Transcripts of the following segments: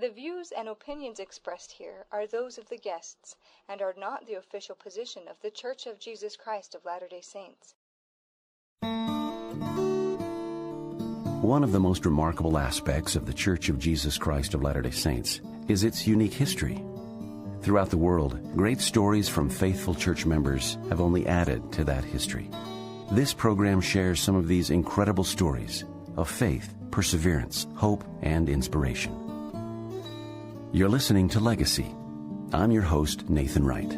The views and opinions expressed here are those of the guests and are not the official position of The Church of Jesus Christ of Latter-day Saints. One of the most remarkable aspects of The Church of Jesus Christ of Latter-day Saints is its unique history. Throughout the world, great stories from faithful church members have only added to that history. This program shares some of these incredible stories of faith, perseverance, hope, and inspiration. You're listening to Legacy. I'm your host, Nathan Wright.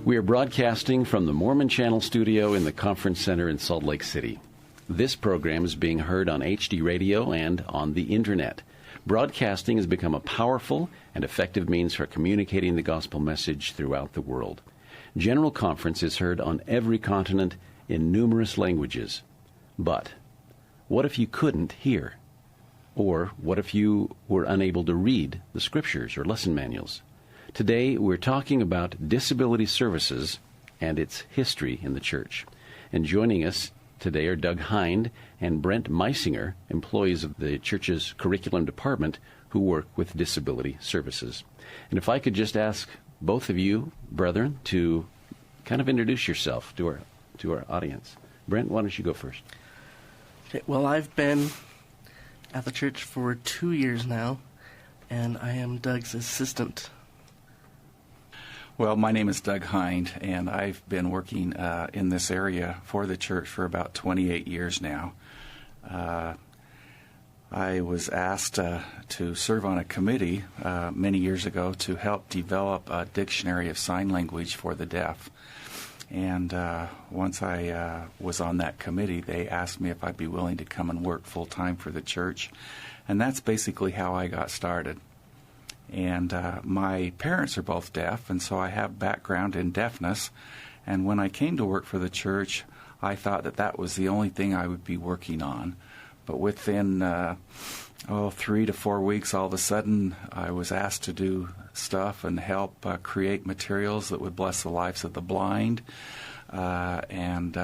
We are broadcasting from the Mormon Channel studio in the Conference Center in Salt Lake City. This program is being heard on HD radio and on the Internet. Broadcasting has become a powerful and effective means for communicating the gospel message throughout the world. General Conference is heard on every continent in numerous languages. But what if you couldn't hear? Or what if you were unable to read the scriptures or lesson manuals? Today we're talking about disability services and its history in the church. And joining us today are Doug Hind and Brent Meisinger, employees of the church's curriculum department who work with disability services. And if I could just ask both of you, brethren, to kind of introduce yourself to our audience. Brent, why don't you go first? Okay, well, I've been at the church for 2 years now, and I am Doug's assistant. Well, my name is Doug Hind, and I've been working in this area for the church for about 28 years now. I was asked to serve on a committee many years ago to help develop a dictionary of sign language for the deaf. And once I was on that committee, they asked me if I'd be willing to come and work full-time for the church. And that's basically how I got started. And my parents are both deaf, and so I have background in deafness. And when I came to work for the church, I thought that that was the only thing I would be working on. But within 3 to 4 weeks, all of a sudden, I was asked to do stuff and help create materials that would bless the lives of the blind and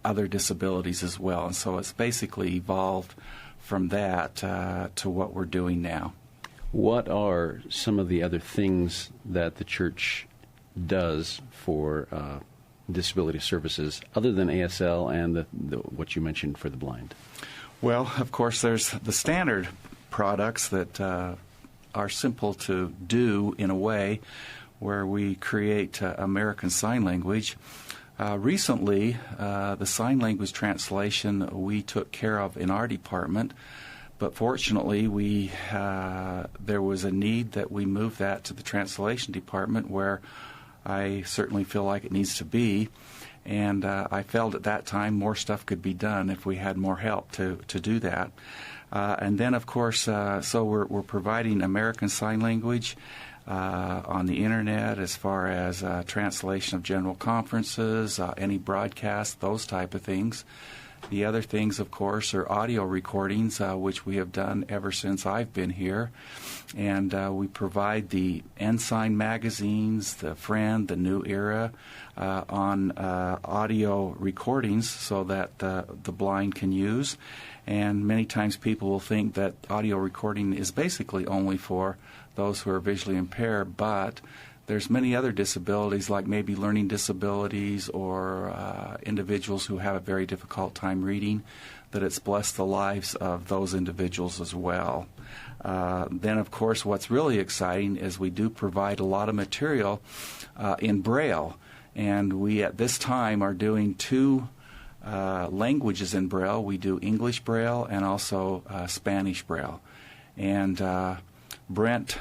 other disabilities as well. And so it's basically evolved from that to what we're doing now. What are some of the other things that the church does for disability services other than ASL and the what you mentioned for the blind? Well, of course, there's the standard products that are simple to do in a way, where we create American Sign Language. Recently, the sign language translation we took care of in our department, but fortunately there was a need that we move that to the translation department, where I certainly feel like it needs to be. And I felt at that time more stuff could be done if we had more help to do that. And then, of course, so we're providing American Sign Language on the Internet as far as translation of general conferences, any broadcast, those type of things. The other things, of course, are audio recordings, which we have done ever since I've been here. And we provide the Ensign magazines, the Friend, the New Era, on audio recordings so that the blind can use. And many times people will think that audio recording is basically only for those who are visually impaired, but there's many other disabilities, like maybe learning disabilities or individuals who have a very difficult time reading, that it's blessed the lives of those individuals as well. Then, of course, what's really exciting is we do provide a lot of material in Braille, and we at this time are doing 2 languages in Braille. We do English Braille and also Spanish Braille. And Brent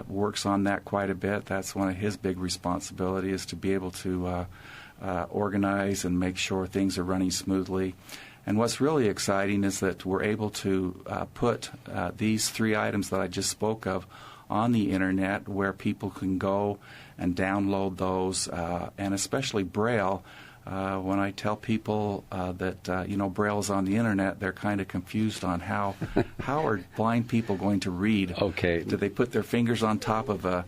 works on that quite a bit. That's one of his big responsibilities, is to be able to organize and make sure things are running smoothly. And what's really exciting is that we're able to put these 3 items that I just spoke of on the Internet, where people can go and download those, and especially Braille. When I tell people that Braille is on the Internet, they're kind of confused on how are blind people going to read? Okay. Do they put their fingers on top of the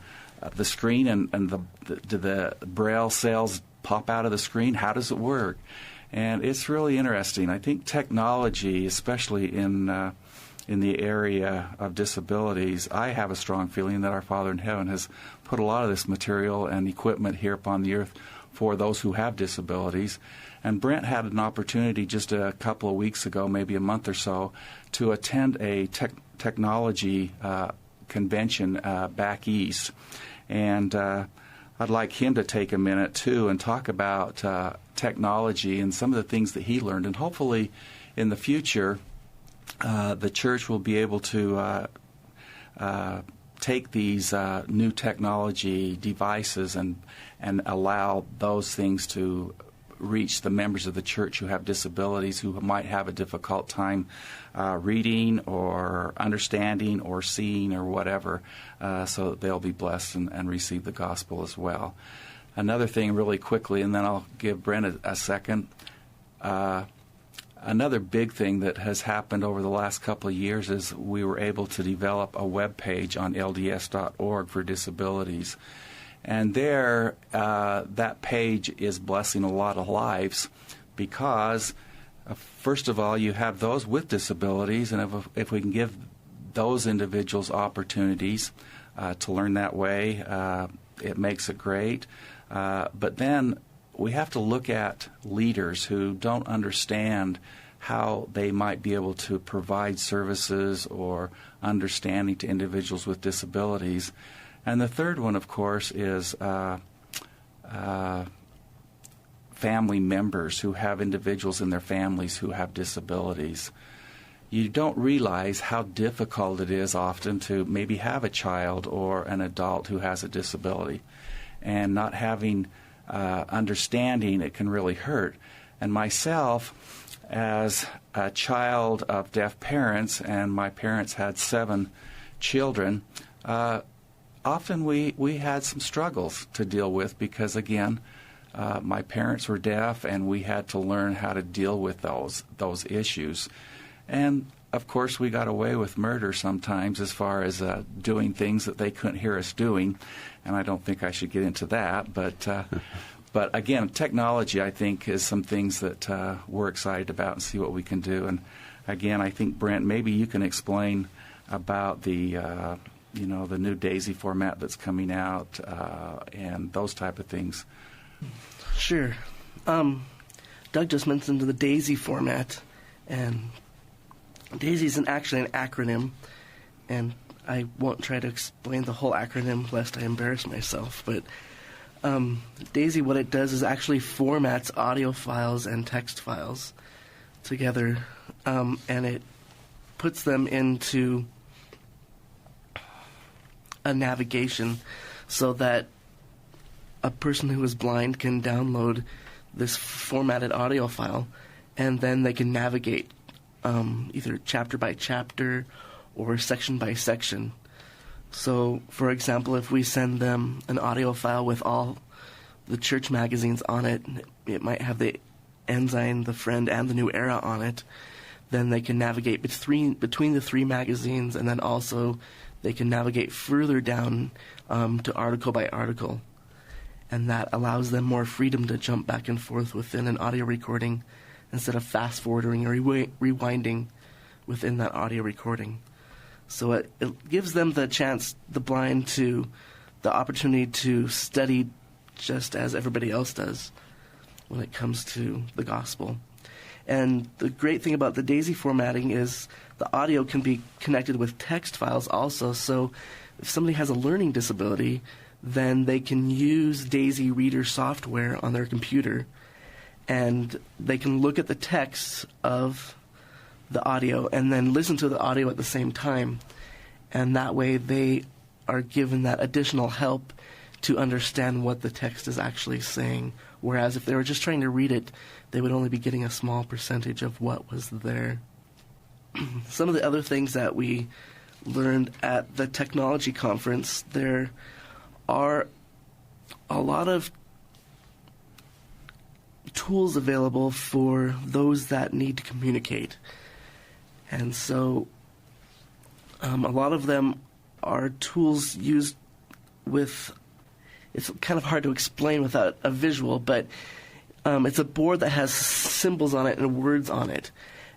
screen and do the Braille cells pop out of the screen? How does it work? And it's really interesting. I think technology, especially in the area of disabilities, I have a strong feeling that our Father in Heaven has put a lot of this material and equipment here upon the earth for those who have disabilities. And Brent had an opportunity just a couple of weeks ago, maybe a month or so, to attend a technology convention back east. And I'd like him to take a minute, too, and talk about technology and some of the things that he learned. And hopefully in the future, the church will be able to take these new technology devices and allow those things to reach the members of the church who have disabilities, who might have a difficult time reading or understanding or seeing or whatever, so that they'll be blessed and receive the gospel as well. Another thing really quickly, and then I'll give Brent a second. Another big thing that has happened over the last couple of years is we were able to develop a web page on LDS.org for disabilities. And there, that page is blessing a lot of lives because, first of all, you have those with disabilities, and if we can give those individuals opportunities to learn that way, it makes it great. But then we have to look at leaders who don't understand how they might be able to provide services or understanding to individuals with disabilities. And the third one, of course, is family members who have individuals in their families who have disabilities. You don't realize how difficult it is often to maybe have a child or an adult who has a disability. And not having understanding, it can really hurt. And myself, as a child of deaf parents, and my parents had 7 children, often we had some struggles to deal with because, again, my parents were deaf, and we had to learn how to deal with those issues. And, of course, we got away with murder sometimes as far as doing things that they couldn't hear us doing, and I don't think I should get into that. But again, technology, I think, is some things that we're excited about and see what we can do. And, again, I think, Brent, maybe you can explain about the the new DAISY format that's coming out and those type of things. Sure. Doug just mentioned the DAISY format, and DAISY is actually an acronym, and I won't try to explain the whole acronym lest I embarrass myself, but DAISY, what it does is actually formats audio files and text files together, and it puts them into a navigation so that a person who is blind can download this formatted audio file, and then they can navigate either chapter by chapter or section by section. So, for example, if we send them an audio file with all the church magazines on it, it might have the Ensign, the Friend, and the New Era on it, then they can navigate between the 3 magazines, and then also they can navigate further down to article by article. And that allows them more freedom to jump back and forth within an audio recording instead of fast-forwarding or rewinding within that audio recording. So it gives them the chance, the blind, the opportunity to study just as everybody else does when it comes to the gospel. And the great thing about the DAISY formatting is the audio can be connected with text files also. So if somebody has a learning disability, then they can use DAISY Reader software on their computer, and they can look at the text of the audio and then listen to the audio at the same time. And that way they are given that additional help to understand what the text is actually saying. Whereas if they were just trying to read it, they would only be getting a small percentage of what was there. Some of the other things that we learned at the technology conference, there are a lot of tools available for those that need to communicate. And so a lot of them are tools used with, it's kind of hard to explain without a visual, but it's a board that has symbols on it and words on it.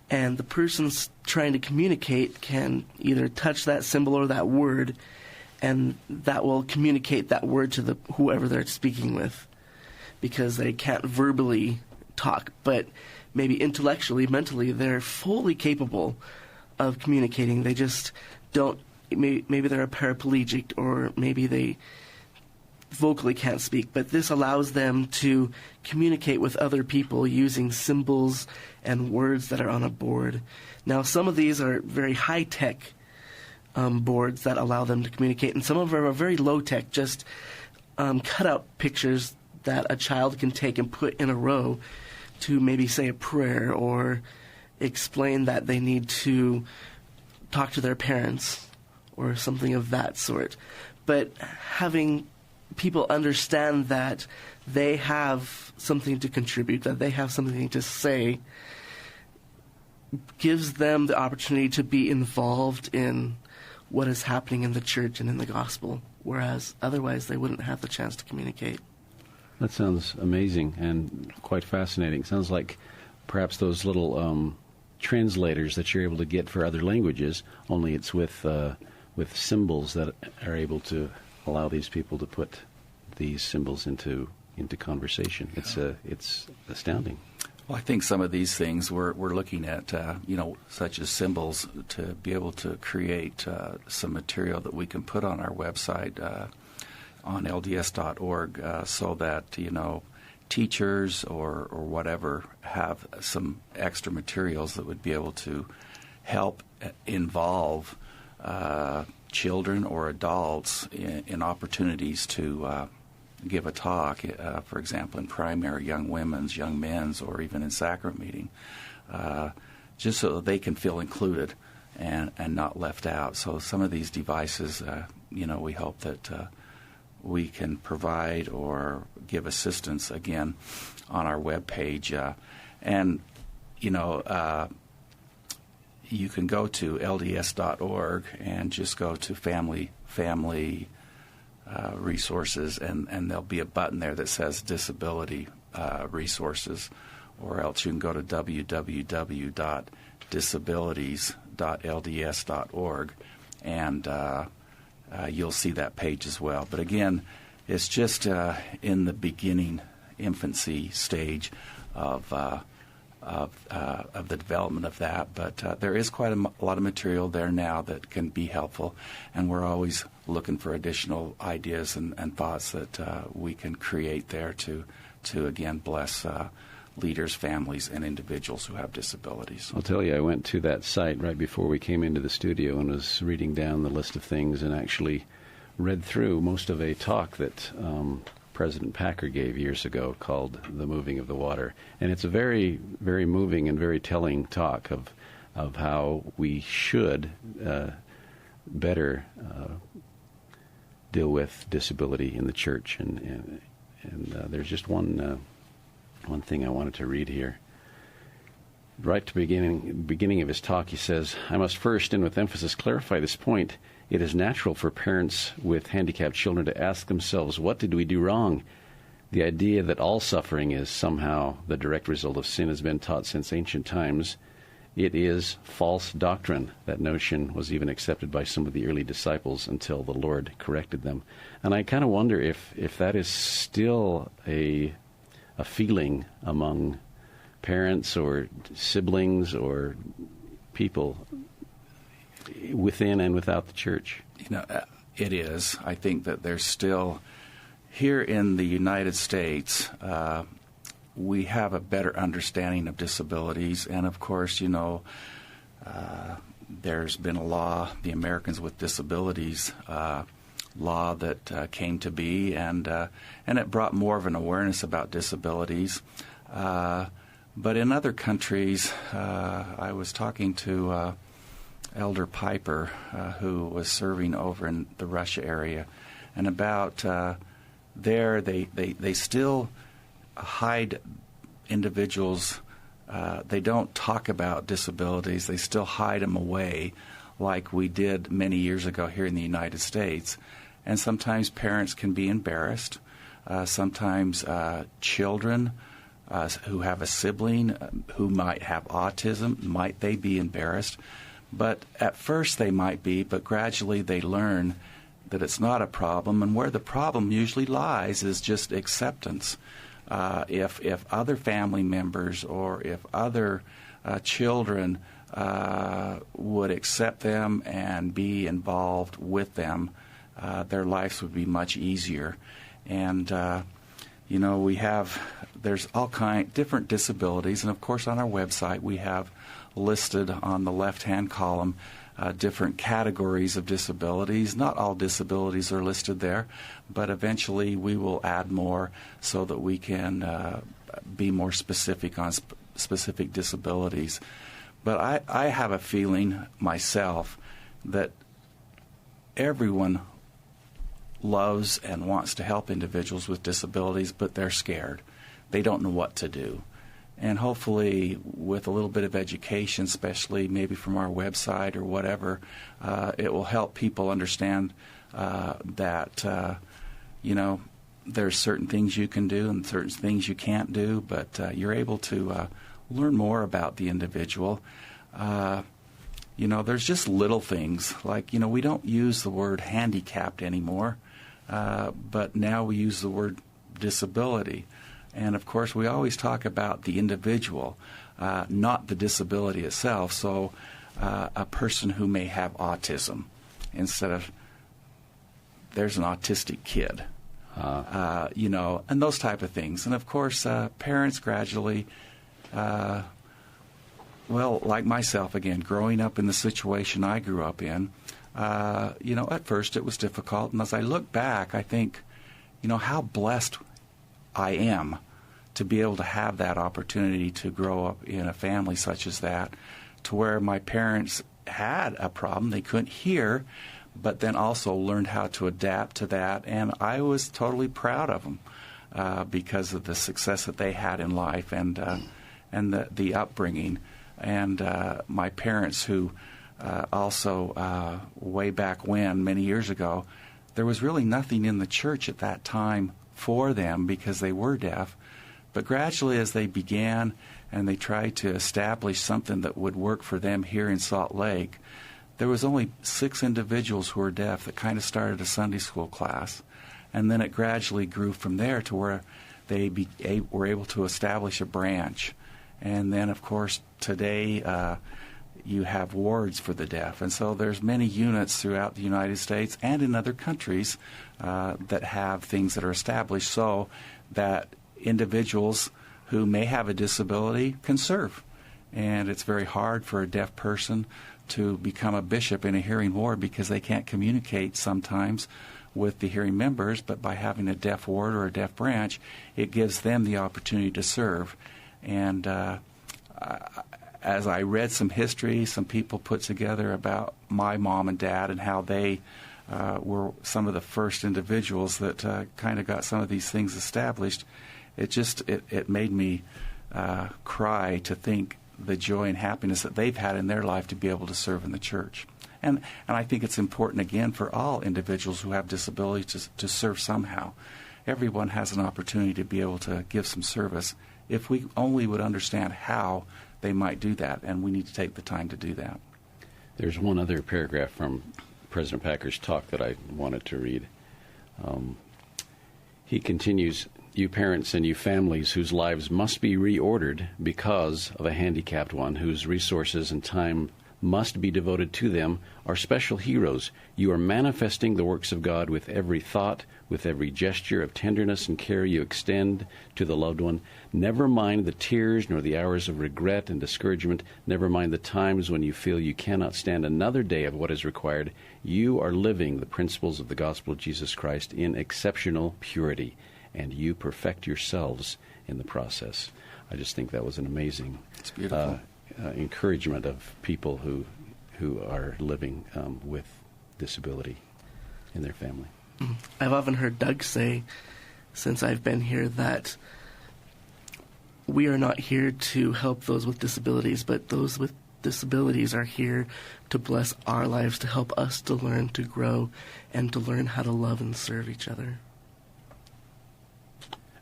And the person's trying to communicate can either touch that symbol or that word, and that will communicate that word to whoever they're speaking with, because they can't verbally talk, but maybe intellectually, mentally, they're fully capable of communicating. They just don't, maybe they're a paraplegic, or maybe they vocally can't speak, but this allows them to communicate with other people using symbols and words that are on a board. Now, some of these are very high-tech boards that allow them to communicate, and some of them are very low-tech, just cut-out pictures that a child can take and put in a row to maybe say a prayer or explain that they need to talk to their parents or something of that sort. But having people understand that they have something to contribute, that they have something to say, gives them the opportunity to be involved in what is happening in the church and in the gospel, whereas otherwise they wouldn't have the chance to communicate. That sounds amazing and quite fascinating. Sounds like perhaps those little translators that you're able to get for other languages, only it's with symbols that are able to allow these people to put these symbols into conversation. It's astounding. Well, I think some of these things we're looking at, such as symbols, to be able to create some material that we can put on our website on LDS.org, so that teachers or whatever have some extra materials that would be able to help involve children or adults in opportunities to give a talk, for example, in primary, young women's, young men's, or even in sacrament meeting, just so that they can feel included and not left out. So some of these devices, we hope that we can provide or give assistance, again, on our webpage. You can go to LDS.org and just go to family resources, and there'll be a button there that says disability resources, or else you can go to www.disabilities.lds.org, and you'll see that page as well. But again, it's just in the beginning, infancy stage of the development of that, but there is quite a lot of material there now that can be helpful, and we're always looking for additional ideas and thoughts that we can create there to again bless leaders, families, and individuals who have disabilities. I'll tell you, I went to that site right before we came into the studio and was reading down the list of things, and actually read through most of a talk that President Packer gave years ago called The Moving of the Water. And it's a very, very moving and very telling talk of how we should better deal with disability in the church. And there's just one thing I wanted to read here. Right at the beginning of his talk, he says, "I must first, and with emphasis, clarify this point. It is natural for parents with handicapped children to ask themselves, what did we do wrong? The idea that all suffering is somehow the direct result of sin has been taught since ancient times. It is false doctrine. That notion was even accepted by some of the early disciples until the Lord corrected them." And I kind of wonder if that is still a feeling among parents or siblings or people within and without the church. It is. I think that there's still, here in the United States, we have a better understanding of disabilities. And of course, there's been a law, the Americans with Disabilities law, that came to be, and it brought more of an awareness about disabilities. But in other countries, I was talking to Elder Piper, who was serving over in the Russia area, and about there they still hide individuals. They don't talk about disabilities. They still hide them away like we did many years ago here in the United States. And sometimes parents can be embarrassed. Sometimes children who have a sibling who might have autism, might they be embarrassed? But at first they might be, but gradually they learn that it's not a problem, and where the problem usually lies is just acceptance. If other family members or if other children would accept them and be involved with them, their lives would be much easier. And there's all different disabilities, and of course on our website we have listed on the left-hand column different categories of disabilities. Not all disabilities are listed there, but eventually we will add more so that we can be more specific on specific disabilities. But I have a feeling myself that everyone loves and wants to help individuals with disabilities, but they're scared. They don't know what to do. And hopefully with a little bit of education, especially maybe from our website or whatever, it will help people understand that, there's certain things you can do and certain things you can't do, but you're able to learn more about the individual. There's just little things like, we don't use the word handicapped anymore, but now we use the word disability. And, of course, we always talk about the individual, not the disability itself. So a person who may have autism instead of there's an autistic kid, and those type of things. And, of course, parents gradually, like myself, again, growing up in the situation I grew up in, at first it was difficult. And as I look back, I think, how blessed I am to be able to have that opportunity to grow up in a family such as that, to where my parents had a problem. They couldn't hear, but then also learned how to adapt to that. And I was totally proud of them because of the success that they had in life and the upbringing. And my parents, who also way back when, many years ago, there was really nothing in the church at that time for them because they were deaf. But gradually as they began and they tried to establish something that would work for them here in Salt Lake, there was only 6 individuals who were deaf that kind of started a Sunday school class. And then it gradually grew from there to where they were able to establish a branch. And then, of course, today you have wards for the deaf. And so there's many units throughout the United States and in other countries that have things that are established so that individuals who may have a disability can serve. And it's very hard for a deaf person to become a bishop in a hearing ward because they can't communicate sometimes with the hearing members, but by having a deaf ward or a deaf branch, it gives them the opportunity to serve. And as I read some history, some people put together about my mom and dad and how they were some of the first individuals that kind of got some of these things established, it made me cry to think the joy and happiness that they've had in their life to be able to serve in the church. And I think it's important, again, for all individuals who have disabilities to serve somehow. Everyone has an opportunity to be able to give some service if we only would understand how they might do that, and we need to take the time to do that. There's one other paragraph from President Packer's talk that I wanted to read. He continues, "You parents and you families whose lives must be reordered because of a handicapped one, whose resources and time must be devoted to them, are special heroes. You are manifesting the works of God with every thought, with every gesture of tenderness and care you extend to the loved one. Never mind the tears nor the hours of regret and discouragement. Never mind the times when you feel you cannot stand another day of what is required. You are living the principles of the gospel of Jesus Christ in exceptional purity, and you perfect yourselves in the process." I just think that was an amazing It's beautiful. Encouragement of people who are living with disability in their family. I've often heard Doug say, since I've been here, that we are not here to help those with disabilities, but those with disabilities are here to bless our lives, to help us to learn, to grow, and to learn how to love and serve each other.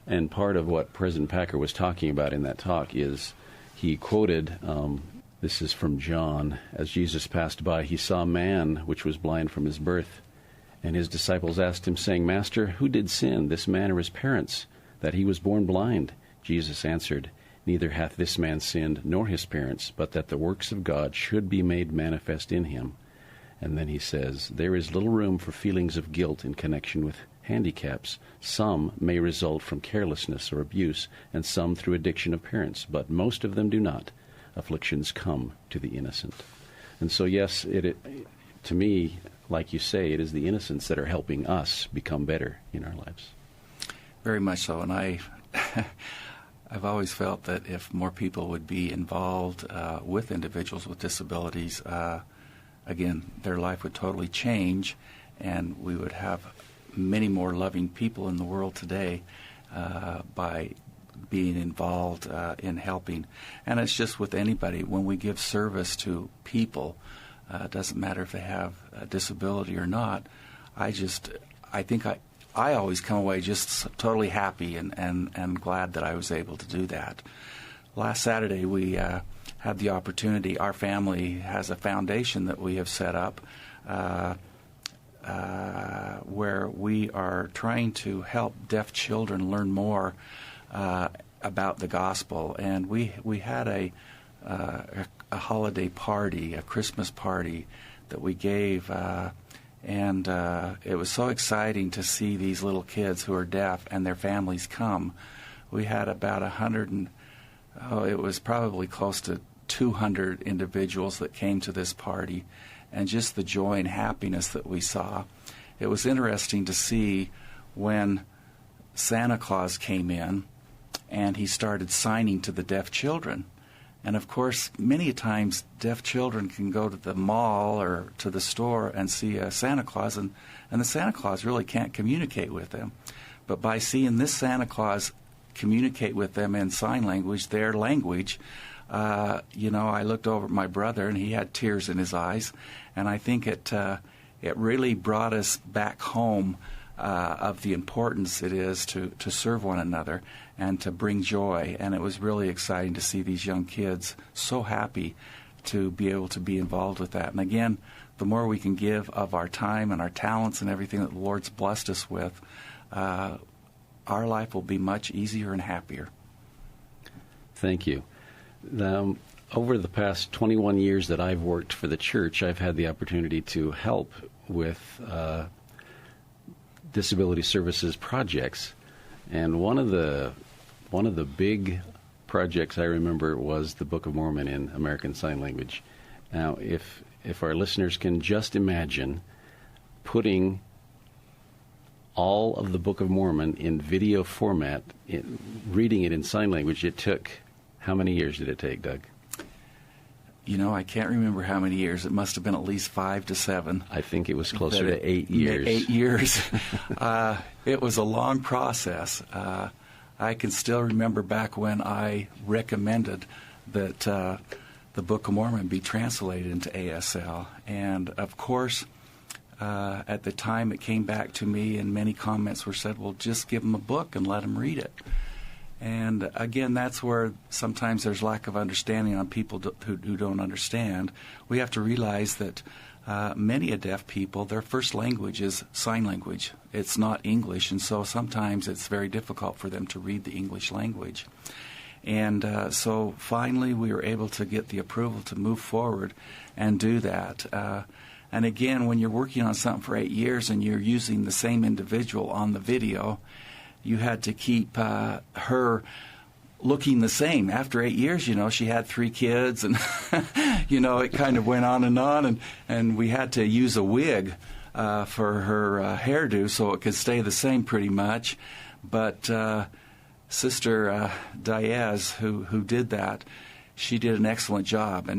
And part of what President Packer was talking about in that talk is he quoted, this is from John, as Jesus passed by, he saw a man which was blind from his birth. And his disciples asked him, saying, Master, who did sin, this man or his parents, that he was born blind? Jesus answered, Neither hath this man sinned, nor his parents, but that the works of God should be made manifest in him. And then he says, There is little room for feelings of guilt in connection with handicaps. Some may result from carelessness or abuse, and some through addiction of parents, but most of them do not. Afflictions come to the innocent. And so, yes, to me, like you say, it is the innocents that are helping us become better in our lives. Very much so. And I've always felt that if more people would be involved with individuals with disabilities, again, their life would totally change, and we would have many more loving people in the world today by being involved in helping. And it's just with anybody. When we give service to people, it doesn't matter if they have a disability or not, I think I always come away just totally happy and glad that I was able to do that. Last Saturday we had the opportunity, our family has a foundation that we have set up where we are trying to help deaf children learn more about the gospel. And we had a holiday party, a Christmas party that we gave, and it was so exciting to see these little kids who are deaf and their families come. We had about it was probably close to 200 individuals that came to this party, and just the joy and happiness that we saw. It was interesting to see when Santa Claus came in and he started signing to the deaf children. And of course, many times deaf children can go to the mall or to the store and see a Santa Claus, and the Santa Claus really can't communicate with them. But by seeing this Santa Claus communicate with them in sign language, their language, I looked over at my brother and he had tears in his eyes, and I think it really brought us back home of the importance it is to serve one another and to bring joy. And it was really exciting to see these young kids so happy to be able to be involved with that. And again, the more we can give of our time and our talents and everything that the Lord's blessed us with, our life will be much easier and happier. Thank you. Over the past 21 years that I've worked for the church, I've had the opportunity to help with disability services projects, and one of the big projects I remember was the Book of Mormon in American Sign Language. Now, if our listeners can just imagine putting all of the Book of Mormon in video format, reading it in sign language, it took, how many years did it take, Doug? I can't remember how many years. It must have been at least 5 to 7. I think it was closer to 8 years. 8 years. It was a long process. I can still remember back when I recommended that the Book of Mormon be translated into ASL. And, of course, at the time it came back to me and many comments were said, well, just give them a book and let them read it. And again, that's where sometimes there's lack of understanding on people who don't understand. We have to realize that many deaf people, their first language is sign language. It's not English, and so sometimes it's very difficult for them to read the English language. And so finally we were able to get the approval to move forward and do that. And again, when you're working on something for 8 years and you're using the same individual on the video, you had to keep her looking the same. After 8 years, she had 3 kids, and, it kind of went on, and we had to use a wig for her hairdo so it could stay the same pretty much. But Sister Diaz, who did that, she did an excellent job.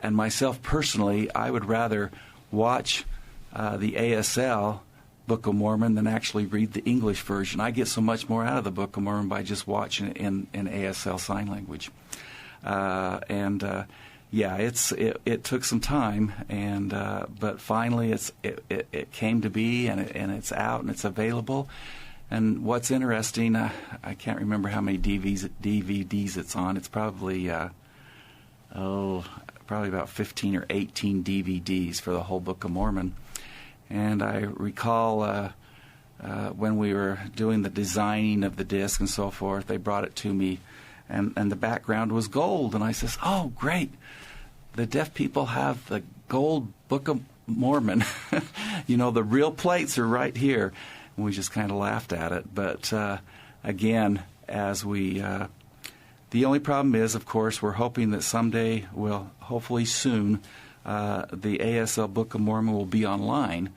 And myself personally, I would rather watch the ASL Book of Mormon than actually read the English version. I get so much more out of the Book of Mormon by just watching it in ASL sign language. It took some time, but finally it came to be, and it's out and it's available. And what's interesting, I can't remember how many DVDs it's on. It's probably probably about 15 or 18 DVDs for the whole Book of Mormon. And I recall when we were doing the designing of the disc and so forth, they brought it to me, and the background was gold. And I says, "Oh, great! The deaf people have the gold Book of Mormon. The real plates are right here." And we just kind of laughed at it. But again, as we the only problem is, of course, we're hoping that someday, well, hopefully soon, the ASL Book of Mormon will be online.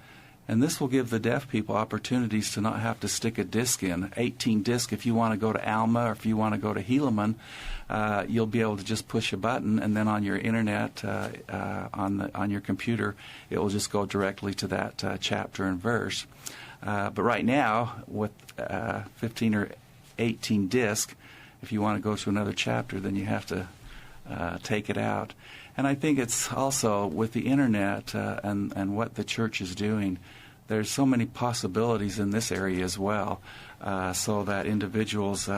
And this will give the deaf people opportunities to not have to stick a disc in. 18 disc, if you want to go to Alma or if you want to go to Helaman, you'll be able to just push a button, and then on your internet, on your computer, it will just go directly to that chapter and verse. But right now, with 15 or 18 disc, if you want to go to another chapter, then you have to take it out. And I think it's also with the internet and what the church is doing, there's so many possibilities in this area as well, so that individuals,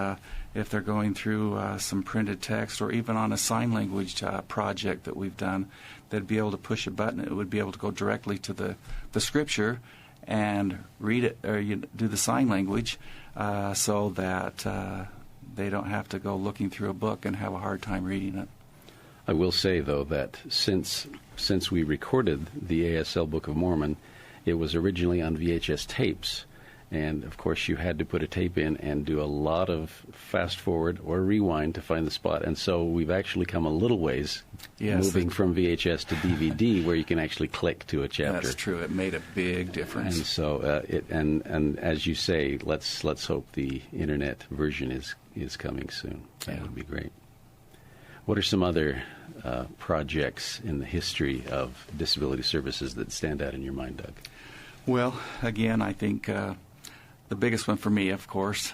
if they're going through some printed text or even on a sign language project that we've done, they'd be able to push a button. It would be able to go directly to the scripture and read it, or do the sign language, so that they don't have to go looking through a book and have a hard time reading it. I will say, though, that since we recorded the ASL Book of Mormon, it was originally on VHS tapes. And, of course, you had to put a tape in and do a lot of fast forward or rewind to find the spot. And so we've actually come a little ways, moving from VHS to DVD, where you can actually click to a chapter. That's true. It made a big difference. And so, and as you say, let's hope the internet version is coming soon. That would be great. What are some other projects in the history of disability services that stand out in your mind, Doug? Well, again, I think the biggest one for me, of course,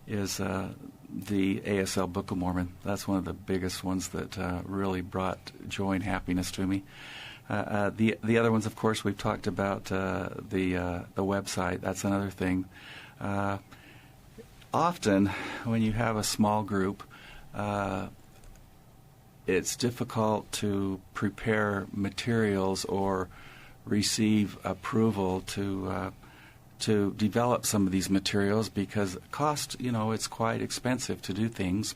is the ASL Book of Mormon. That's one of the biggest ones that really brought joy and happiness to me. The other ones, of course, we've talked about the website. That's another thing. Often, when you have a small group, it's difficult to prepare materials or receive approval to develop some of these materials, because cost, it's quite expensive to do things.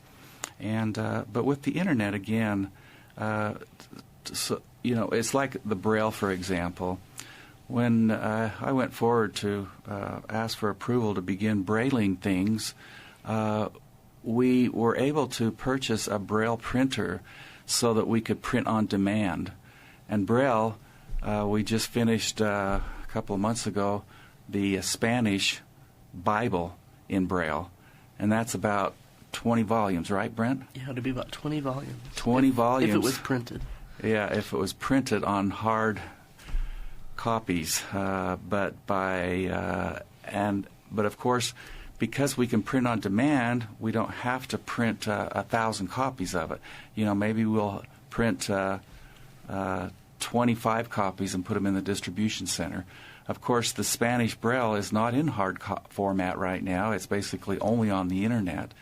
And but with the internet, again, it's like the Braille, for example. When I went forward to ask for approval to begin brailing things, we were able to purchase a Braille printer so that we could print on demand. And Braille, we just finished a couple of months ago the Spanish Bible in Braille, and that's about 20 volumes, right, Brent? Yeah, it'd be about 20 volumes. 20 volumes. If it was printed. Yeah, if it was printed on hard copies, but of course, because we can print on demand, we don't have to print 1,000 copies of it. Maybe we'll print 25 copies and put them in the distribution center. Of course, the Spanish Braille is not in hard format right now. It's basically only on the internet.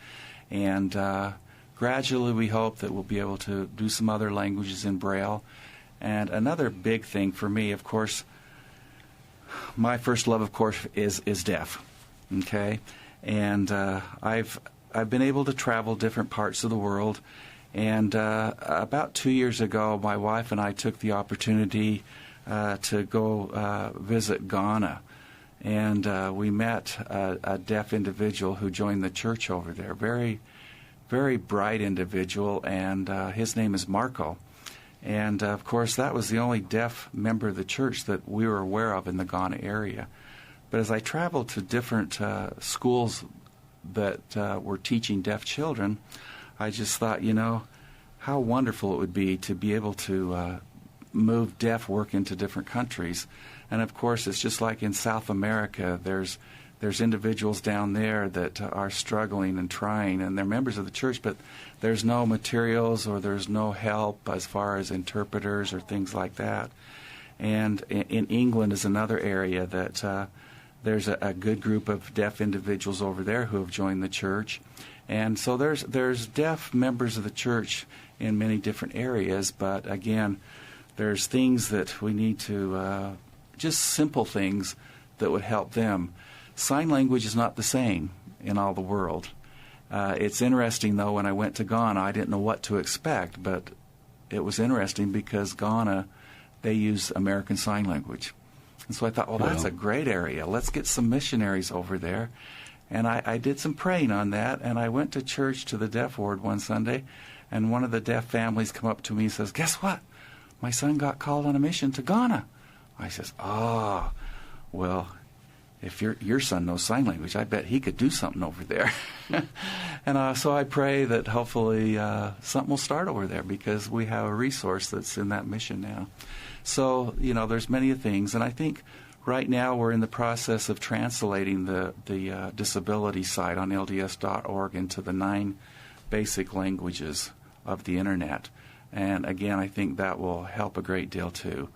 And gradually we hope that we'll be able to do some other languages in Braille. And another big thing for me, of course, my first love, of course, is deaf. Okay? And I've been able to travel different parts of the world. And about 2 years ago, my wife and I took the opportunity to go visit Ghana. And we met a deaf individual who joined the church over there. Very, very bright individual, and his name is Marco. And, of course, that was the only deaf member of the church that we were aware of in the Ghana area. But as I traveled to different schools that were teaching deaf children, I just thought, how wonderful it would be to be able to move deaf work into different countries. And, of course, it's just like in South America. There's individuals down there that are struggling and trying, and they're members of the church, but there's no materials or there's no help as far as interpreters or things like that. And in England is another area that there's a good group of deaf individuals over there who have joined the church. And so there's deaf members of the church in many different areas, but again, there's things that we need to, just simple things that would help them. Sign language is not the same in all the world. It's interesting, though, when I went to Ghana, I didn't know what to expect, but it was interesting because Ghana, they use American Sign Language. And so I thought, well, that's a great area. Let's get some missionaries over there. And I did some praying on that, and I went to church to the deaf ward one Sunday, and one of the deaf families come up to me and says, guess what? My son got called on a mission to Ghana. I says, well, if your son knows sign language, I bet he could do something over there. And so I pray that hopefully something will start over there, because we have a resource that's in that mission now. So, there's many things, and I think right now we're in the process of translating the disability site on LDS.org into the 9 basic languages of the Internet. And again, I think that will help a great deal too.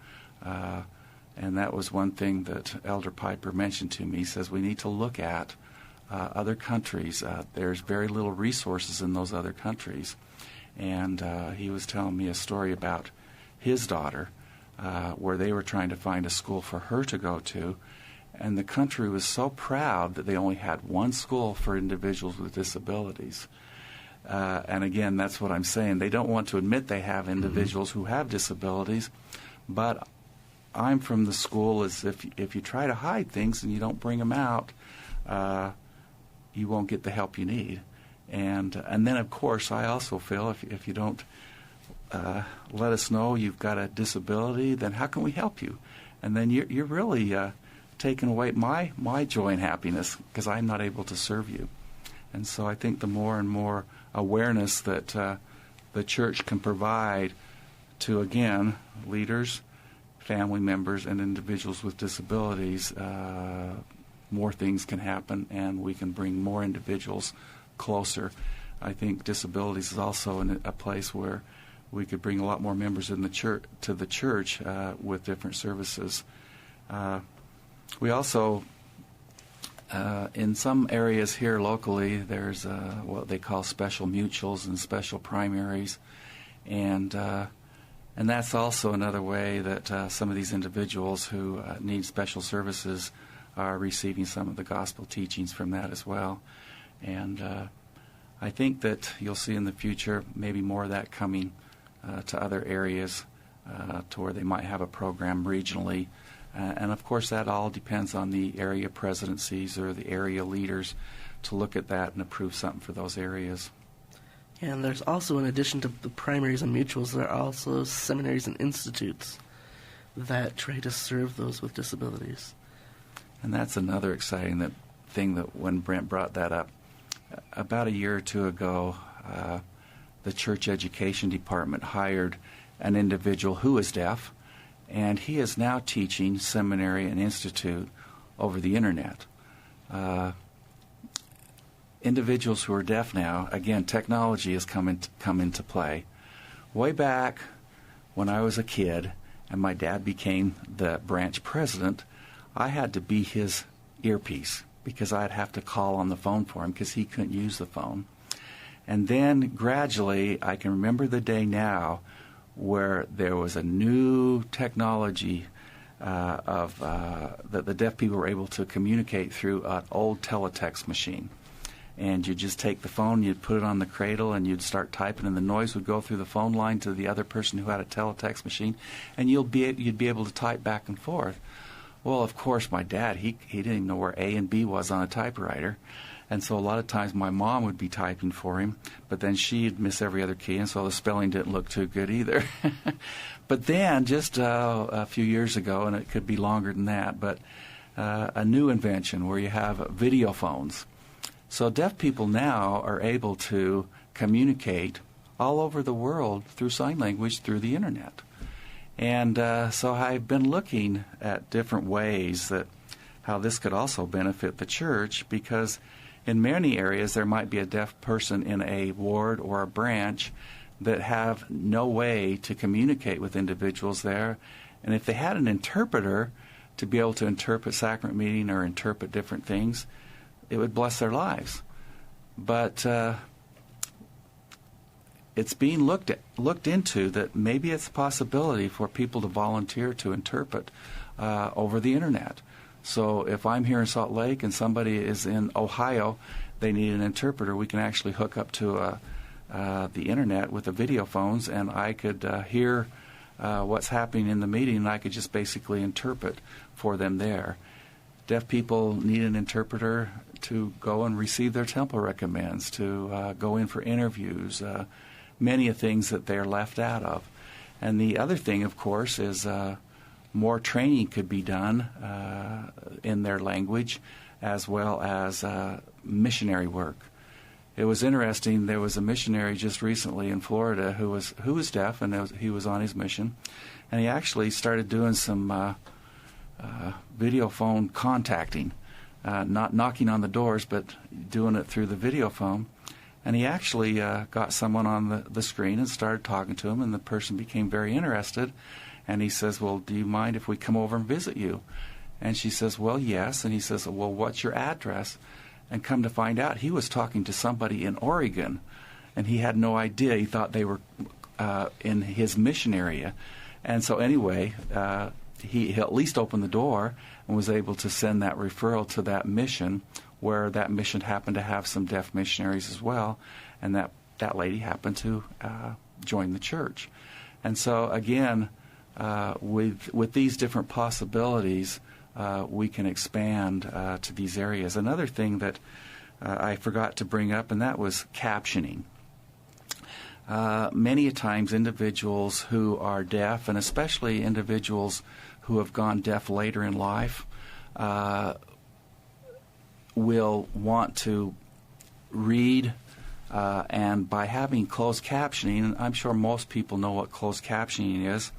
And that was one thing that Elder Piper mentioned to me. He says we need to look at other countries. There's very little resources in those other countries. And he was telling me a story about his daughter, where they were trying to find a school for her to go to. And the country was so proud that they only had one school for individuals with disabilities. And again, that's what I'm saying. They don't want to admit they have individuals who have disabilities, but I'm from the school as if you try to hide things and you don't bring them out, you won't get the help you need. And then, of course, I also feel if you don't let us know you've got a disability, then how can we help you? And then you're really taking away my joy and happiness, because I'm not able to serve you. And so I think the more and more awareness that the church can provide to, again, leaders, family members, and individuals with disabilities, more things can happen, and we can bring more individuals closer. I think disabilities is also in a place where we could bring a lot more members in the church to the church with different services. We also, in some areas here locally, there's what they call special mutuals and special primaries, and that's also another way that some of these individuals who need special services are receiving some of the gospel teachings from that as well. And I think that you'll see in the future maybe more of that coming to other areas, to where they might have a program regionally. And of course that all depends on the area presidencies or the area leaders to look at that and approve something for those areas. And there's also, in addition to the primaries and mutuals, there are also seminaries and institutes that try to serve those with disabilities. And that's another exciting thing that when Brent brought that up, about a year or two ago, the church education department hired an individual who is deaf, and he is now teaching seminary and institute over the Internet. Individuals who are deaf now, again, technology has come into play. Way back when I was a kid and my dad became the branch president, I had to be his earpiece because I'd have to call on the phone for him because he couldn't use the phone. And then gradually, I can remember the day now where there was a new technology that the deaf people were able to communicate through an old teletext machine. And you'd just take the phone, you'd put it on the cradle, and you'd start typing, and the noise would go through the phone line to the other person who had a teletext machine, and you'd be able to type back and forth. Well, of course, my dad, he didn't even know where A and B was on a typewriter. And so a lot of times my mom would be typing for him, but then she'd miss every other key, and so the spelling didn't look too good either. But then, just a few years ago, and it could be longer than that, but a new invention where you have video phones. So deaf people now are able to communicate all over the world through sign language through the Internet. And so I've been looking at different ways that how this could also benefit the church, because in many areas there might be a deaf person in a ward or a branch that have no way to communicate with individuals there. And if they had an interpreter, to be able to interpret sacrament meeting or interpret different things, it would bless their lives. But it's being looked into that maybe it's a possibility for people to volunteer to interpret over the internet. So if I'm here in Salt Lake and somebody is in Ohio, they need an interpreter, we can actually hook up to the internet with the video phones, and I could hear what's happening in the meeting, and I could just basically interpret for them there. Deaf people need an interpreter to go and receive their temple recommends, to go in for interviews, many of things that they're left out of. And the other thing, of course, is more training could be done in their language, as well as missionary work. It was interesting. There was a missionary just recently in Florida who was deaf, and he was on his mission, and he actually started doing some video phone contacting, not knocking on the doors, but doing it through the video phone. And he actually got someone on the screen and started talking to him, and the person became very interested. And he says, "Well, do you mind if we come over and visit you?" And she says, "Well, yes." And he says, "Well, what's your address?" And come to find out, he was talking to somebody in Oregon, and he had no idea. He thought they were in his mission area. And so anyway, he at least opened the door and was able to send that referral to that mission, where that mission happened to have some deaf missionaries as well, and that lady happened to join the church. And so again, with these different possibilities, we can expand to these areas. Another thing that I forgot to bring up, and that was captioning. Many a times individuals who are deaf, and especially individuals who have gone deaf later in life, will want to read, and by having closed captioning, and I'm sure most people know what closed captioning is,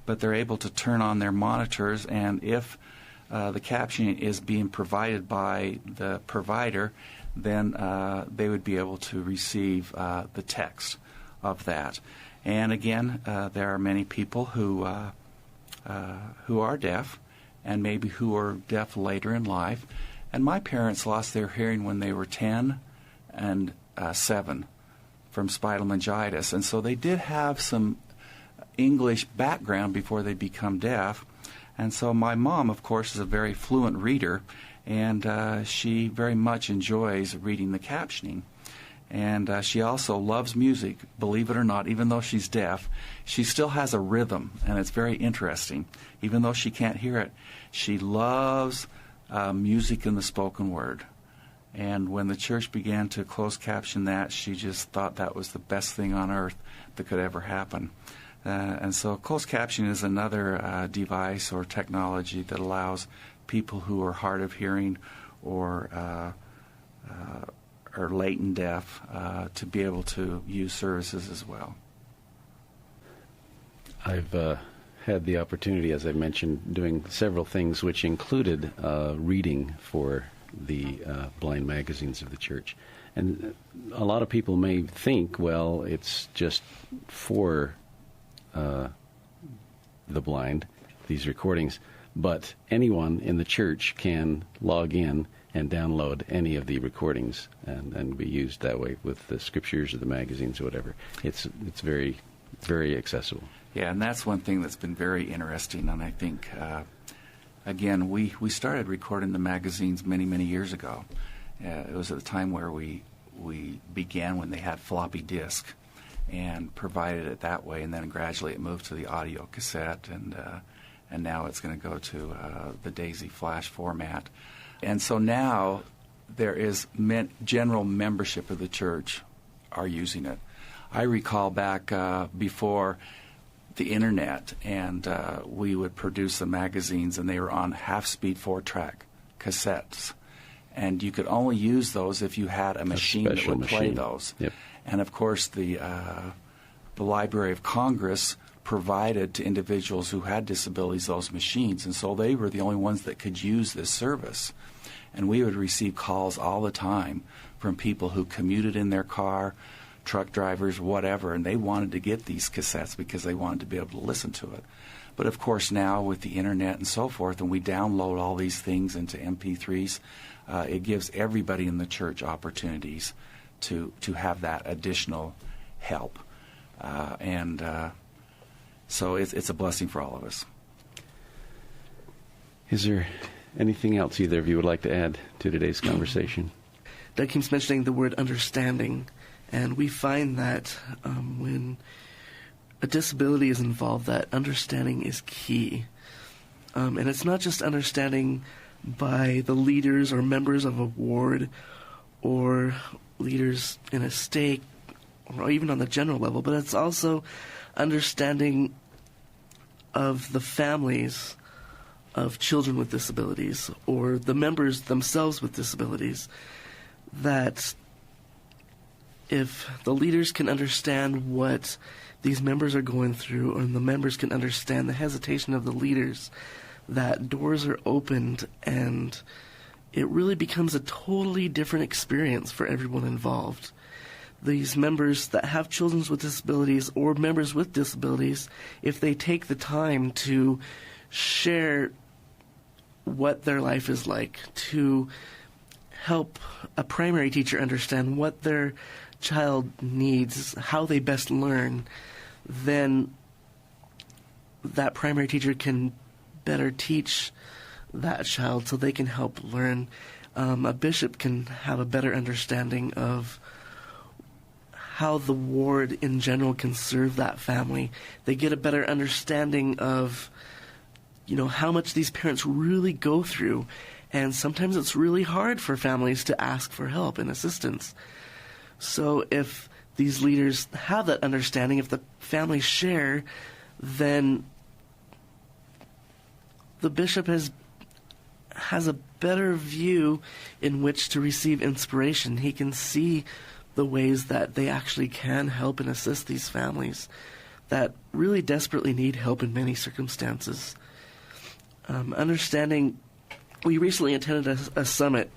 but they're able to turn on their monitors, and if the captioning is being provided by the provider, then they would be able to receive the text of that. And again, there are many people who are deaf, and maybe who are deaf later in life. And my parents lost their hearing when they were 10 and 7 from spinal meningitis, and so they did have some English background before they become deaf. And so my mom, of course, is a very fluent reader, and she very much enjoys reading the captioning. And she also loves music, believe it or not. Even though she's deaf, she still has a rhythm, and it's very interesting. Even though she can't hear it, she loves music in the spoken word. And when the church began to close caption that, she just thought that was the best thing on earth that could ever happen. And so closed captioning is another device or technology that allows people who are hard of hearing or latent deaf to be able to use services as well. I've had the opportunity, as I mentioned, doing several things which included reading for the blind magazines of the church. And a lot of people may think, well, it's just for the blind, these recordings, but anyone in the church can log in and download any of the recordings and be used that way with the scriptures or the magazines or whatever. It's very, very accessible. Yeah, and that's one thing that's been very interesting, and I think, again, we started recording the magazines many, many years ago. It was at the time where we began when they had floppy disk and provided it that way, and then gradually it moved to the audio cassette, and now it's going to go to the Daisy Flash format. And so now there is general membership of the church are using it. I recall back before the internet, and we would produce the magazines, and they were on half-speed 4-track cassettes. And you could only use those if you had a machine that would play those. Yep. And, of course, the Library of Congress provided to individuals who had disabilities those machines, and so they were the only ones that could use this service. And we would receive calls all the time from people who commuted in their car truck drivers, whatever, and they wanted to get these cassettes because they wanted to be able to listen to it. But of course now with the internet and so forth, and we download all these things into MP3s, it gives everybody in the church opportunities to have that additional help. So it's a blessing for all of us. Is there anything else either of you would like to add to today's conversation? Doug keeps mentioning the word understanding, and we find that when a disability is involved, that understanding is key. And it's not just understanding by the leaders or members of a ward or leaders in a stake or even on the general level, but it's also understanding of the families of children with disabilities or the members themselves with disabilities, that if the leaders can understand what these members are going through, and the members can understand the hesitation of the leaders, that doors are opened and it really becomes a totally different experience for everyone involved. These members that have children with disabilities or members with disabilities, if they take the time to share what their life is like, to help a primary teacher understand what their child needs, how they best learn, then that primary teacher can better teach that child so they can help learn. A bishop can have a better understanding of how the ward in general can serve that family. They get a better understanding of, how much these parents really go through. And sometimes it's really hard for families to ask for help and assistance. So if these leaders have that understanding, if the families share, then the bishop has a better view in which to receive inspiration. He can see the ways that they actually can help and assist these families that really desperately need help in many circumstances. Understanding, we recently attended a summit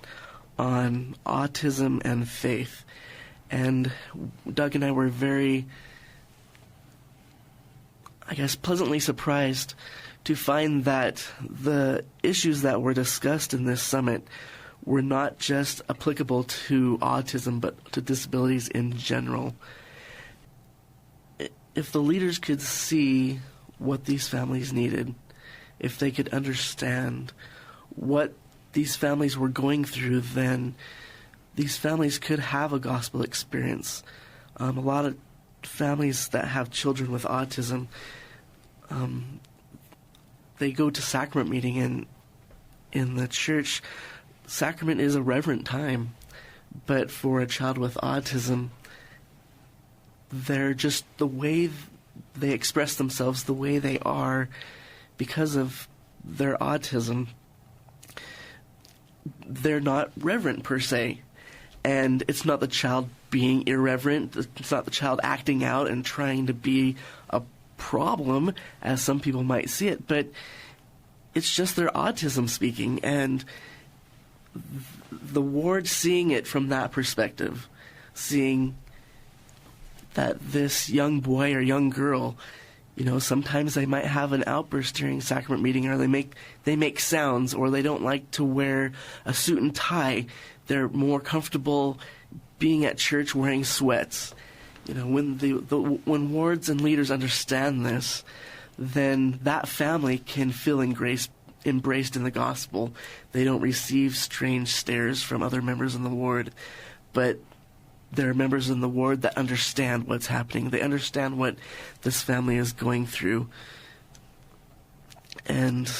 on autism and faith, and Doug and I were very, pleasantly surprised to find that the issues that were discussed in this summit were not just applicable to autism, but to disabilities in general. If the leaders could see what these families needed, if they could understand what these families were going through, then these families could have a gospel experience. A lot of families that have children with autism, they go to sacrament meeting, and in the church, sacrament is a reverent time. But for a child with autism, they're just the way they express themselves, the way they are, because of their autism, they're not reverent per se. And it's not the child being irreverent, it's not the child acting out and trying to be a problem, as some people might see it, but it's just their autism speaking, and the ward seeing it from that perspective, seeing that this young boy or young girl, sometimes they might have an outburst during sacrament meeting, or they make sounds, or they don't like to wear a suit and tie. They're more comfortable being at church wearing sweats. When wards and leaders understand this, then that family can feel embraced in the gospel. They don't receive strange stares from other members in the ward, but there are members in the ward that understand what's happening. They understand what this family is going through. And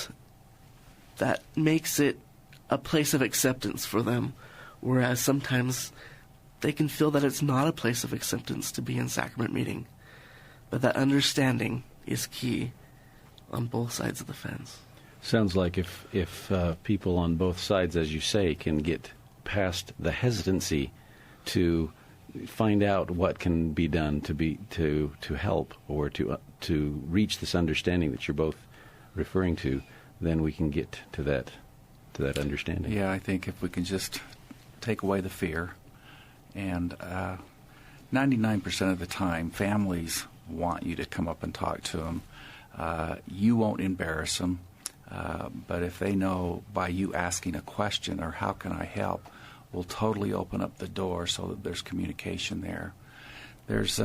that makes it a place of acceptance for them, whereas sometimes they can feel that it's not a place of acceptance to be in sacrament meeting. But that understanding is key on both sides of the fence. Sounds like if people on both sides, as you say, can get past the hesitancy to find out what can be done to help or to reach this understanding that you're both referring to, then we can get to that understanding. Yeah, I think if we can just take away the fear and 99% of the time, families want you to come up and talk to them. You won't embarrass them, but if they know by you asking a question or how can I help, will totally open up the door so that there's communication there. There's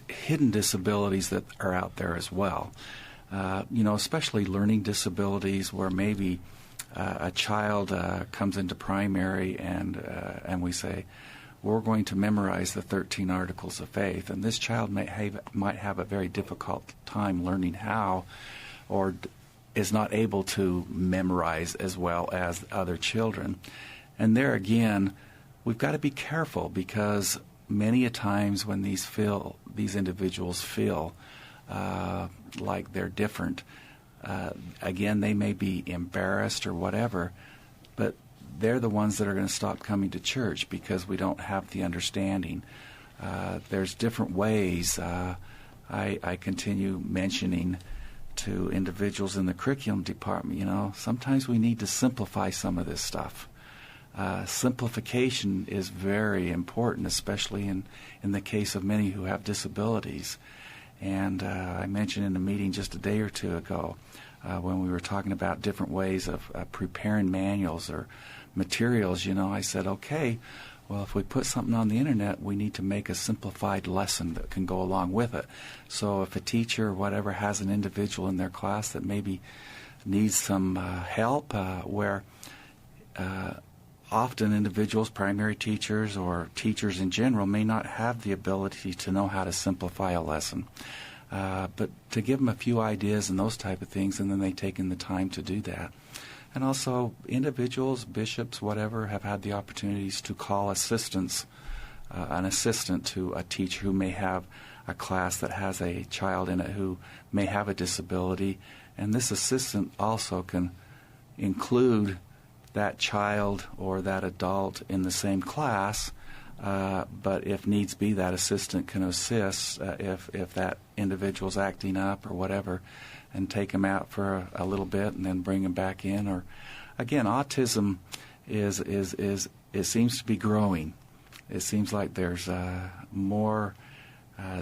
hidden disabilities that are out there as well. Especially learning disabilities where maybe a child comes into primary and we say, we're going to memorize the 13 Articles of Faith, and this child might have a very difficult time learning how, or is not able to memorize as well as other children. And there again, we've got to be careful, because many a times when these individuals feel like they're different, again, they may be embarrassed or whatever, but they're the ones that are going to stop coming to church because we don't have the understanding. There's different ways. I continue mentioning to individuals in the curriculum department, sometimes we need to simplify some of this stuff. Simplification is very important, especially in the case of many who have disabilities. And I mentioned in a meeting just a day or two ago when we were talking about different ways of preparing manuals or materials, I said, okay, well, if we put something on the internet, we need to make a simplified lesson that can go along with it. So if a teacher or whatever has an individual in their class that maybe needs some help, where often individuals, primary teachers or teachers in general, may not have the ability to know how to simplify a lesson. But to give them a few ideas and those type of things, and then they take in the time to do that. And also, individuals, bishops, whatever, have had the opportunities to call assistants, an assistant to a teacher who may have a class that has a child in it who may have a disability. And this assistant also can include that child or that adult in the same class, but if needs be, that assistant can assist if that individual's acting up or whatever, and take them out for a little bit and then bring them back in. Or again, autism is it seems to be growing. It seems like there's more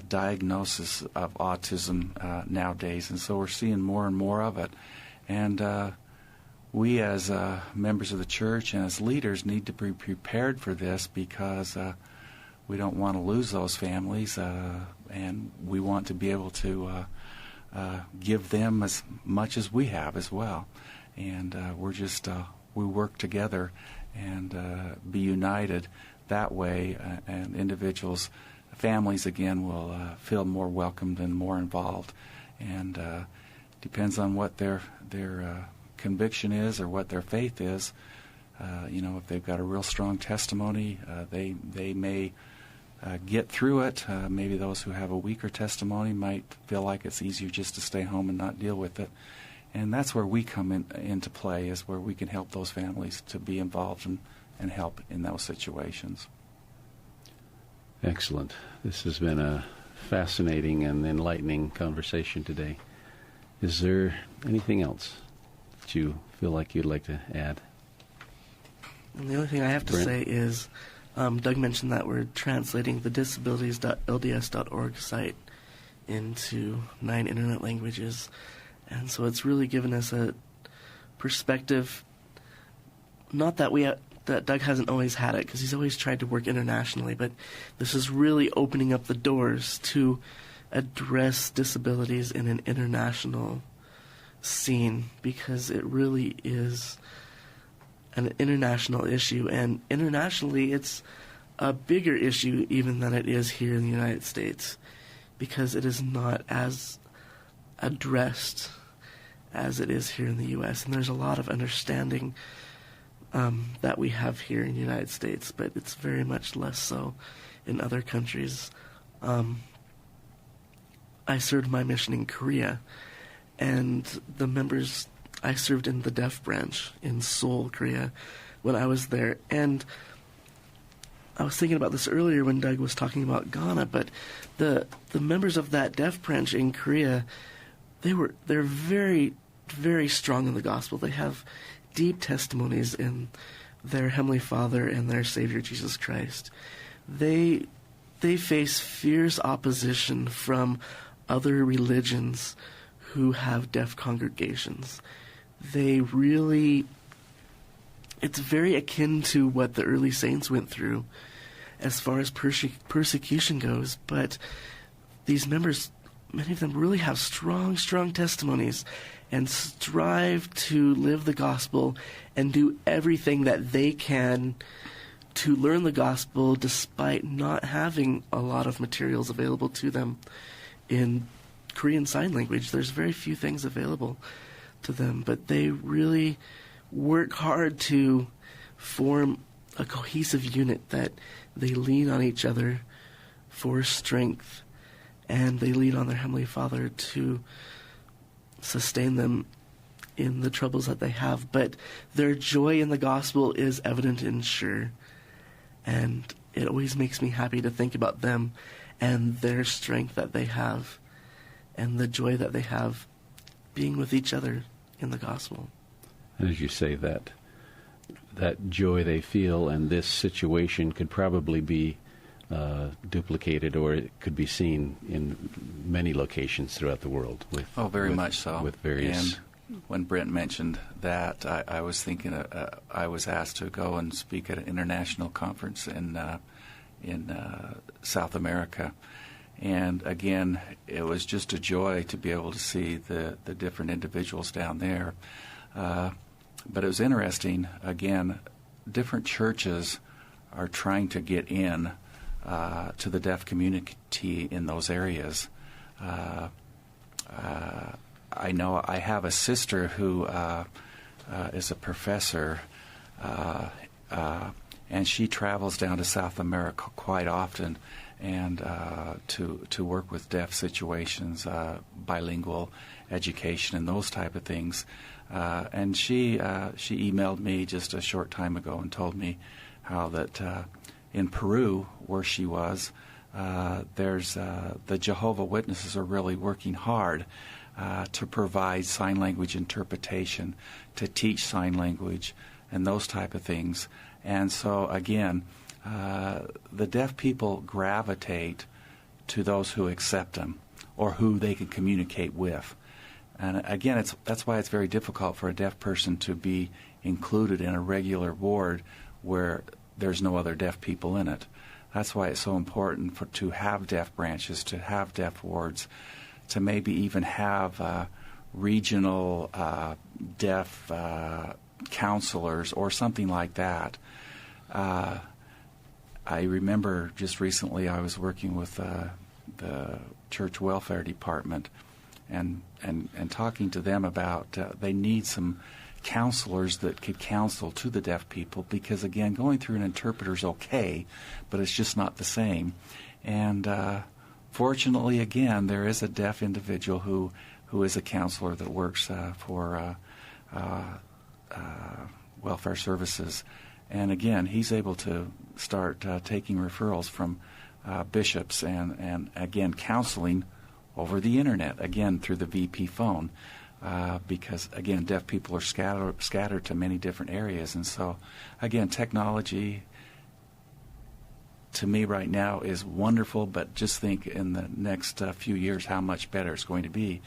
diagnosis of autism nowadays, and so we're seeing more and more of it. And we as members of the church and as leaders need to be prepared for this, because we don't want to lose those families, and we want to be able to give them as much as we have as well. And we work together and be united that way, and individuals, families again, will feel more welcomed and more involved. And depends on what their conviction is or what their faith is. If they've got a real strong testimony, they may get through it. Maybe those who have a weaker testimony might feel like it's easier just to stay home and not deal with it. And that's where we come into play, is where we can help those families to be involved and help in those situations. Excellent. This has been a fascinating and enlightening conversation today. Is there anything else that you feel like you'd like to add? And the only thing I have to Brent? say is, Doug mentioned that we're translating the disabilities.lds.org site into 9 internet languages. And so it's really given us a perspective, not that that Doug hasn't always had it, because he's always tried to work internationally, but this is really opening up the doors to address disabilities in an international scene, because it really is an international issue, and internationally it's a bigger issue even than it is here in the United States, because it is not as addressed as it is here in the U.S., and there's a lot of understanding that we have here in the United States, but it's very much less so in other countries. I served my mission in Korea, and the members, I served in the deaf branch in Seoul, Korea, when I was there. And I was thinking about this earlier when Doug was talking about Ghana, but the members of that deaf branch in Korea, they're very, very strong in the gospel. They have deep testimonies in their Heavenly Father and their Savior Jesus Christ. They face fierce opposition from other religions who have deaf congregations. It's very akin to what the early saints went through as far as persecution goes, but these members, many of them really have strong testimonies and strive to live the gospel and do everything that they can to learn the gospel despite not having a lot of materials available to them in Korean Sign Language. There's very few things available to them, but they really work hard to form a cohesive unit that they lean on each other for strength, and they lean on their Heavenly Father to sustain them in the troubles that they have. But their joy in the gospel is evident and sure, and it always makes me happy to think about them and their strength that they have and the joy that they have being with each other in the gospel. And as you say, that joy they feel and this situation could probably be duplicated, or it could be seen in many locations throughout the world. Very much so. With various. And when Brent mentioned that, I was thinking I was asked to go and speak at an international conference in South America, and again, it was just a joy to be able to see the different individuals down there. But it was interesting. Again, different churches are trying to get in to the deaf community in those areas. I know I have a sister who is a professor, and she travels down to South America quite often, and to work with deaf situations, bilingual education, and those type of things. And she emailed me just a short time ago and told me how that in Peru, where she was, there's the Jehovah Witnesses are really working hard to provide sign language interpretation, to teach sign language, and those type of things. And so again, the deaf people gravitate to those who accept them or who they can communicate with. And again, that's why it's very difficult for a deaf person to be included in a regular ward where there's no other deaf people in it. That's why it's so important to have deaf branches, to have deaf wards, to maybe even have regional deaf counselors or something like that. I remember just recently I was working with the church welfare department and talking to them about they need some counselors that could counsel to the deaf people, because again, going through an interpreter is okay, but it's just not the same. And fortunately, again, there is a deaf individual who is a counselor that works for welfare services. And again, he's able to start taking referrals from bishops and again, counseling over the internet, again, through the VP phone, because, again, deaf people are scattered to many different areas. And so, again, technology, to me right now, is wonderful, but just think in the next few years how much better it's going to be.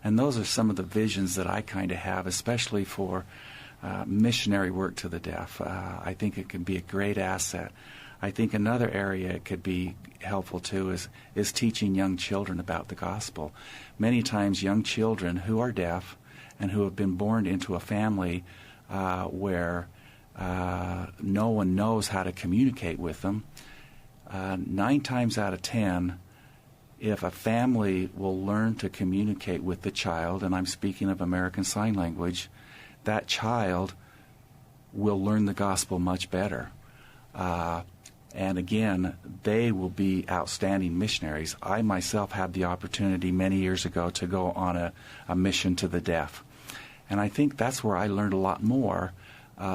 And those are some of the visions that I kind of have, especially for missionary work to the deaf. I think it can be a great asset. I think another area it could be helpful too is teaching young children about the gospel. Many times young children who are deaf and who have been born into a family where no one knows how to communicate with them, 9 times out of 10, if a family will learn to communicate with the child, and I'm speaking of American Sign Language, that child will learn the gospel much better. And again, they will be outstanding missionaries. I myself had the opportunity many years ago to go on a mission to the deaf. And I think that's where I learned a lot more.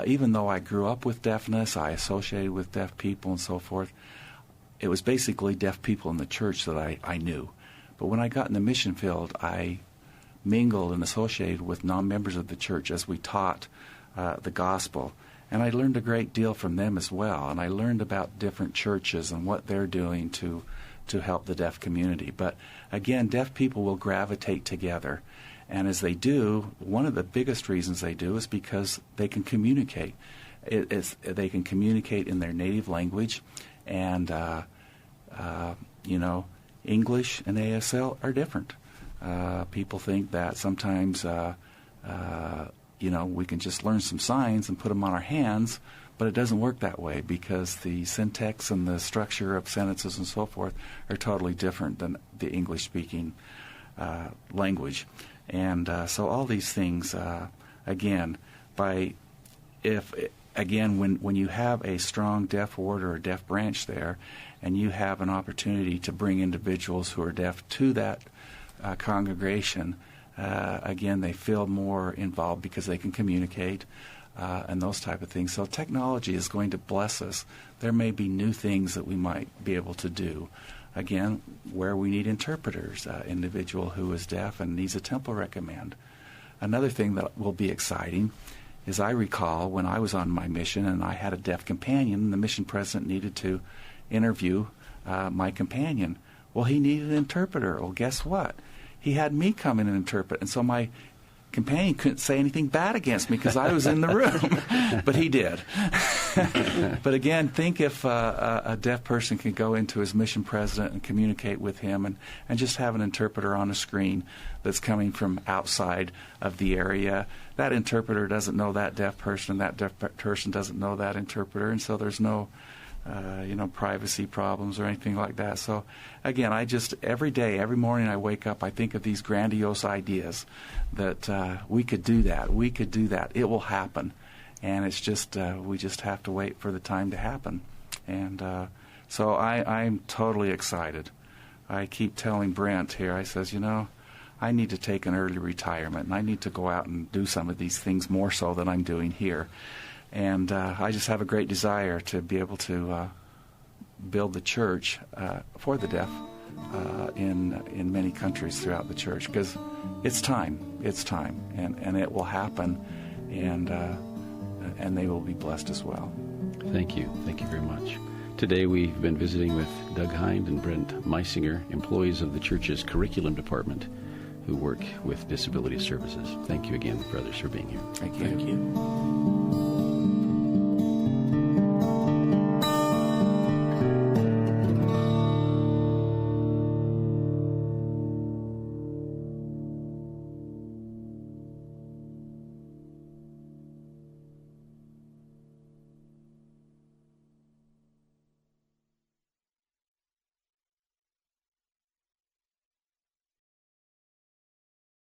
Even though I grew up with deafness, I associated with deaf people and so forth, it was basically deaf people in the church that I knew. But when I got in the mission field, I mingled and associated with non-members of the church as we taught the gospel. And I learned a great deal from them as well. And I learned about different churches and what they're doing to help the deaf community. But again, deaf people will gravitate together. And as they do, one of the biggest reasons they do is because they can communicate. They can communicate in their native language. And, English and ASL are different. People think that sometimes, we can just learn some signs and put them on our hands, but it doesn't work that way because the syntax and the structure of sentences and so forth are totally different than the English-speaking language. And so all these things, when you have a strong deaf ward or a deaf branch there, and you have an opportunity to bring individuals who are deaf to that congregation, again, they feel more involved because they can communicate and those type of things. So technology is going to bless us. There may be new things that we might be able to do. Again, where we need interpreters, individual who is deaf and needs a temple recommend. Another thing that will be exciting is I recall when I was on my mission and I had a deaf companion, the mission president needed to interview my companion. Well, he needed an interpreter. Well, guess what? He had me come in and interpret, and so my companion couldn't say anything bad against me because I was in the room, but he did. But again, think if a deaf person can go into his mission president and communicate with him and just have an interpreter on a screen that's coming from outside of the area. That interpreter doesn't know that deaf person, that deaf person doesn't know that interpreter, and so there's no privacy problems or anything like that. So, again, every day, every morning I wake up, I think of these grandiose ideas that we could do that. We could do that. It will happen. And it's just, we just have to wait for the time to happen. And so I'm totally excited. I keep telling Brent here, I says, I need to take an early retirement, and I need to go out and do some of these things more so than I'm doing here. And I just have a great desire to be able to build the church for the deaf in many countries throughout the church, because it's time, and it will happen, and they will be blessed as well. Thank you very much. Today we've been visiting with Doug Hind and Brent Meisinger, employees of the church's curriculum department, who work with disability services. Thank you again, brothers, for being here. Thank you. Thank you.